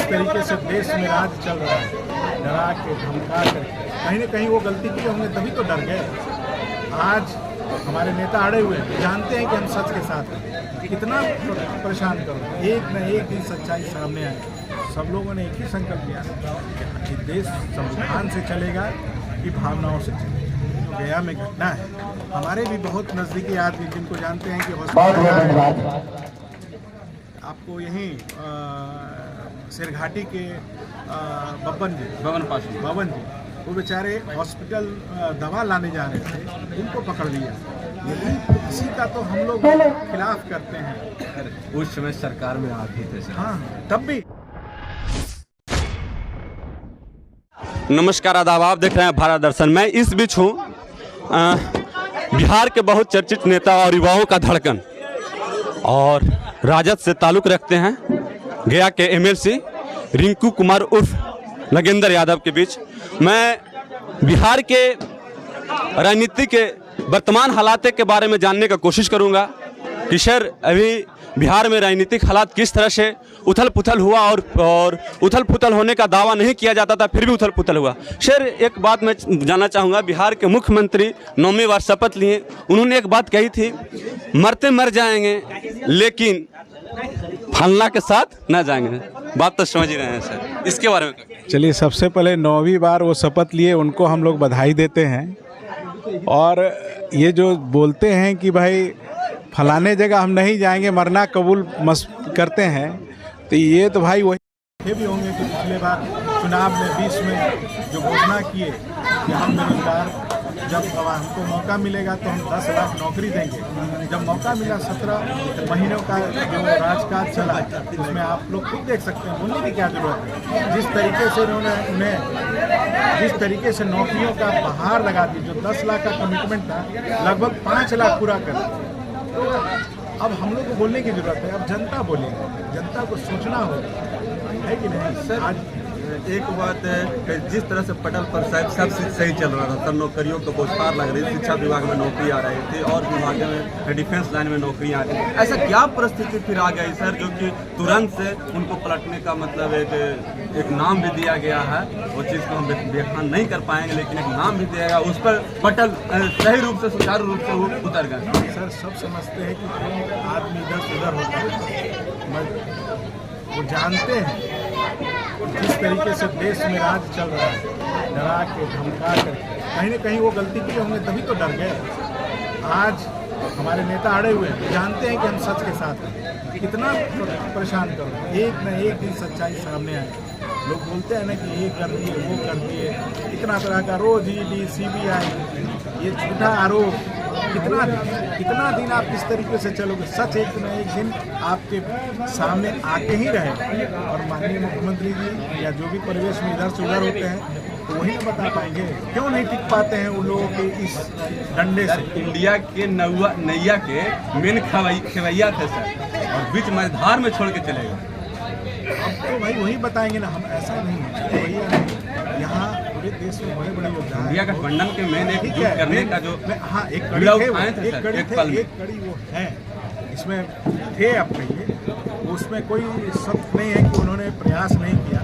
तरीके से देश में राज चल रहा है, डरा के धमका कर, कहीं ना कहीं वो गलती किए होंगे तभी तो डर गए। आज हमारे नेता अड़े हुए हैं, जानते हैं कि हम सच के साथ हैं, कितना परेशान करो, एक न एक दिन सच्चाई सामने आए। सब लोगों ने एक ही संकल्प लिया कि देश संविधान से चलेगा कि भावनाओं से चलेगा। गया में घटना है, हमारे भी बहुत नज़दीकी आदमी जिनको जानते हैं कि आपको यहीं सिरघाटी के बबन जी वो बेचारे हॉस्पिटल दवा लाने जा रहे थे, उनको पकड़ लिया। लेकिन इसी का तो हम लोग खिलाफ करते हैं। उस समय सरकार में आप भी थे। हाँ, तब भी। नमस्कार, आदाब, आप देख रहे हैं भारत दर्शन। मैं इस बीच हूँ बिहार के बहुत चर्चित नेता और युवाओं का धड़कन और राजद से ताल्लुक़ रखते हैं गया के एमएलसी रिंकू कुमार उर्फ नगेंद्र यादव के बीच मैं बिहार के राजनीति के वर्तमान हालात के बारे में जानने का कोशिश करूंगा कि सर अभी बिहार में राजनीतिक हालात किस तरह से उथल पुथल हुआ और उथल पुथल होने का दावा नहीं किया जाता था, फिर भी उथल पुथल हुआ। सर एक बात मैं जानना चाहूँगा, बिहार के मुख्यमंत्री 9वीं बार शपथ लिए, उन्होंने एक बात कही थी, मरते मर जाएंगे लेकिन फलना के साथ ना जाएंगे। बात तो समझ ही रहे हैं सर, इसके बारे में चलिए, सबसे पहले 9वीं बार वो शपथ लिए, उनको हम लोग बधाई देते हैं। और ये जो बोलते हैं कि भाई फलाने जगह हम नहीं जाएंगे, मरना कबूल करते हैं, तो ये तो भाई वही भी होंगे कि पिछले बार चुनाव में 20 में जो घोषणा किए कि हम बेरोजगार, जब हमको मौका मिलेगा तो हम 10 लाख नौकरी देंगे। जब मौका मिला 17 महीनों का जो राजकाज चला, उसमें आप लोग खुद देख सकते हैं, बोलने की क्या जरूरत है। जिस तरीके से उन्होंने जिस तरीके से नौकरियों का बहार लगा दी, जो 10 लाख का कमिटमेंट था लगभग 5 लाख पूरा कर दिया। अब हम लोग को बोलने की जरूरत है, अब जनता बोलेगी, जनता को सोचना होगा, है कि नहीं सर। आज एक बात है कि जिस तरह से पटल पर साहब सब सही चल रहा था, सब नौकरियों को पुरस्कार लग रही थी, शिक्षा विभाग में नौकरी आ रही थी और विभाग में डिफेंस लाइन में नौकरियाँ आ रही थी। ऐसा क्या परिस्थिति फिर आ गई सर जो कि तुरंत से उनको पलटने का मतलब एक नाम भी दिया गया है, वो चीज़ को हम व्याख्यान नहीं कर पाएंगे, लेकिन एक नाम भी दिया गया, उस पर पटल सही रूप से सुचारू रूप से वो उतर गए। सर सब समझते हैं कि आदमी इधर से उधर होता है, वो जानते हैं जिस तरीके से देश में राज चल रहा है, डरा के धमका कर, कहीं ना कहीं वो गलती किए होंगे तभी तो डर गए। आज हमारे नेता अड़े हुए हैं, जानते हैं कि हम सच के साथ हैं, कितना परेशान करो, एक न एक दिन सच्चाई सामने आए। लोग बोलते हैं ना कि ये कर दिए वो कर दिए, इतना तरह का रोज ईडी सीबीआई, ये झूठा आरोप, कितना दिन आप किस तरीके से चलोगे। सच एक न एक दिन आपके सामने आके ही रहेगा। और माननीय मुख्यमंत्री जी या जो भी परिवेश में इधर से उधर होते हैं तो वही बता पाएंगे क्यों नहीं टिक पाते हैं उन लोगों के इस डंडे से। इंडिया के नैया के मेन खेवैया थे सर, और बीच मझधार में छोड़ के चले गए। अब तो भाई वही बताएंगे ना, हम ऐसा नहीं है भैया, यहाँ पूरे देश में बड़े बड़े योद्धा इंडिया का गठबंधन के मेन एक करने का जो हाँ एक कड़ी वो है, इसमें थे आप कहिए, उसमें कोई शक नहीं है कि उन्होंने प्रयास नहीं किया।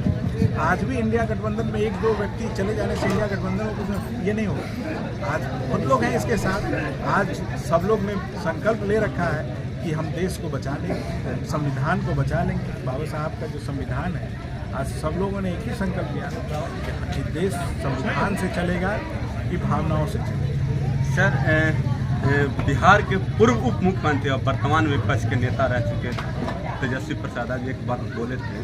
आज भी इंडिया गठबंधन में 1-2 व्यक्ति चले जाने से इंडिया गठबंधन में ये नहीं होगा। आज बहुत लोग हैं इसके साथ, आज सब लोग ने संकल्प ले रखा है कि हम देश को बचा लेंगे, संविधान को बचा लेंगे। बाबा साहब का जो संविधान है, आज सब लोगों ने एक ही संकल्प लिया कि देश संविधान से चलेगा कि भावनाओं से चलेगा। सर बिहार के पूर्व उप मुख्यमंत्री और वर्तमान विपक्ष के नेता रह चुके तेजस्वी प्रसाद जी एक बात बोले थे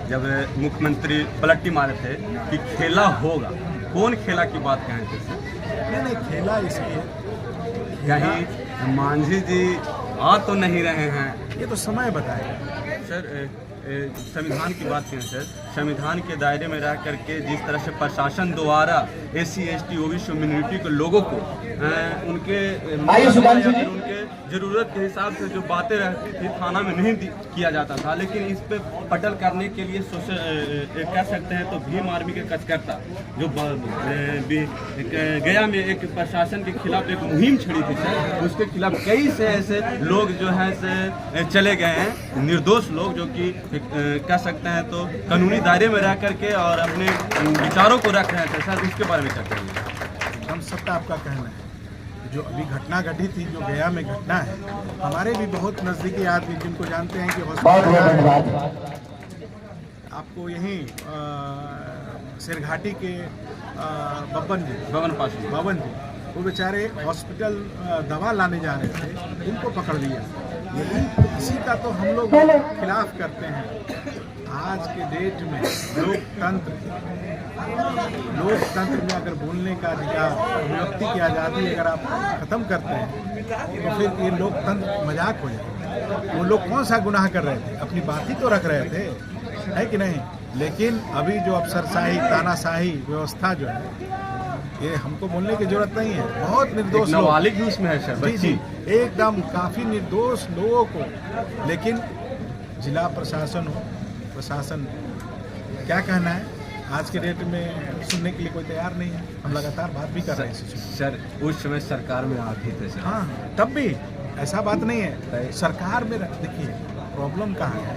जब मुख्यमंत्री पलटी मारे थे कि खेला होगा। कौन खेला की बात कहें थे सर? नहीं खेला इसलिए कहीं मांझी जी आ तो नहीं रहे हैं, ये तो समय बताएगा सर। संविधान की बात करें सर, संविधान के दायरे में रह करके जिस तरह से प्रशासन द्वारा SC ST OBC कम्युनिटी के लोगों को उनके ज़रूरत के हिसाब से जो बातें रहती थी थाना में नहीं किया जाता था, लेकिन इस पे पटल करने के लिए कह सकते हैं तो भीम आर्मी के कार्यकर्ता जो गया में एक प्रशासन के खिलाफ एक मुहिम छड़ी थी सर, उसके खिलाफ कई से ऐसे लोग जो है से चले गए हैं, निर्दोष लोग जो कि कह सकते हैं तो कानूनी दायरे में रह करके और अपने विचारों को रख रहे थे सर, इसके बारे में क्या कहेंगे? हम सबका आपका कहना है जो अभी घटना घटी थी, जो गया में घटना है, हमारे भी बहुत नज़दीकी आदमी जिनको जानते हैं कि हॉस्पिटल आपको यहीं सिरघाटी के बब्बन जी वो बेचारे हॉस्पिटल दवा लाने जा रहे थे, उनको पकड़ लिया। यही इसी का तो हम लोग खिलाफ करते हैं। आज के डेट में लोकतंत्र में अगर बोलने का अधिकार, अभिव्यक्ति की आज़ादी अगर आप ख़त्म करते हैं तो फिर ये लोकतंत्र मजाक हो जाएगा। वो लोग कौन सा गुनाह कर रहे थे? अपनी बात ही तो रख रहे थे, है कि नहीं? लेकिन अभी जो अफसरशाही, तानाशाही व्यवस्था जो है, ये हमको बोलने की जरूरत नहीं है। बहुत निर्दोष नाबालिग भी उसमें है सर, जी, एकदम काफ़ी निर्दोष लोगों को, लेकिन जिला प्रशासन हो, प्रशासन क्या कहना है आज के डेट में सुनने के लिए कोई तैयार नहीं है। हम लगातार बात भी कर रहे हैं सर। उस समय सरकार में आ गए थे सर। हाँ, तब भी ऐसा बात नहीं है। सरकार में देखिए प्रॉब्लम कहाँ है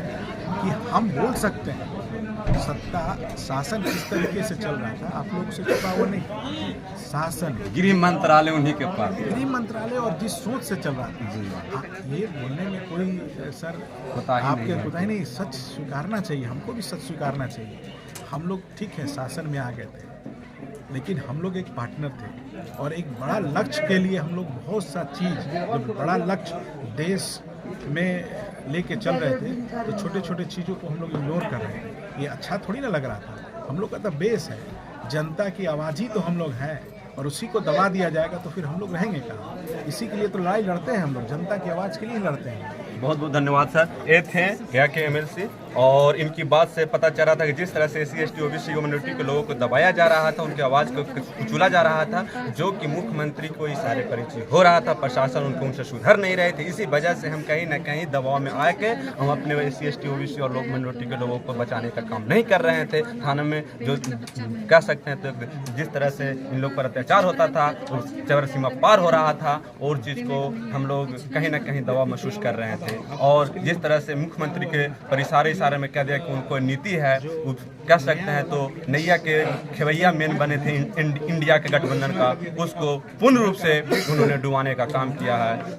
कि हम बोल सकते हैं सत्ता शासन किस तरीके से चल रहा था, आप लोगों से छुपा हुआ नहीं। शासन गृह मंत्रालय उन्हीं के पास, गृह मंत्रालय और जिस सोच से चल रहा था, ये बोलने में कोई सर आपके पता ही नहीं। सच स्वीकारना चाहिए, हमको भी सच स्वीकारना चाहिए। हम लोग ठीक है शासन में आ गए थे, लेकिन हम लोग एक पार्टनर थे और एक बड़ा लक्ष्य के लिए हम लोग बहुत सा चीज़, जब बड़ा लक्ष्य देश में लेके चल रहे थे तो छोटे छोटे चीज़ों को हम लोग इग्नोर कर रहे हैं। ये अच्छा थोड़ी ना लग रहा था। हम लोग का तो बेस है, जनता की आवाज़ ही तो हम लोग हैं, और उसी को दबा दिया जाएगा तो फिर हम लोग रहेंगे कहाँ? इसी के लिए तो लड़ाई लड़ते हैं हम लोग, जनता की आवाज़ के लिए लड़ते हैं। बहुत बहुत धन्यवाद सर। ये थे गया के एमएलसी, और इनकी बात से पता चल रहा था कि जिस तरह से SC ST OBC कम्युनिटी के लोगों को दबाया जा रहा था, उनकी आवाज़ को कुचला जा रहा था, जो कि मुख्यमंत्री को इशारे परिचय हो रहा था। प्रशासन उनसे सुधर नहीं रहे थे। इसी वजह से हम कहीं ना कहीं दबाव में आके हम अपने SC ST OBC और लोग माइनॉरिटी के लोगों को बचाने का काम नहीं कर रहे थे। थाने में जो कह सकते हैं तो जिस तरह से इन लोग पर अत्याचार होता था, चरम सीमा पार हो रहा था, और चीज़ को हम लोग कहीं ना कहीं दबाव महसूस कर रहे थे। और जिस तरह से मुख्यमंत्री के पर इशारे में कह दिया कि उनको नीति है, कह सकते हैं तो नैया के खेवैया मेन बने थे इंडिया के गठबंधन का, उसको पूर्ण रूप से उन्होंने डुबाने का काम किया है।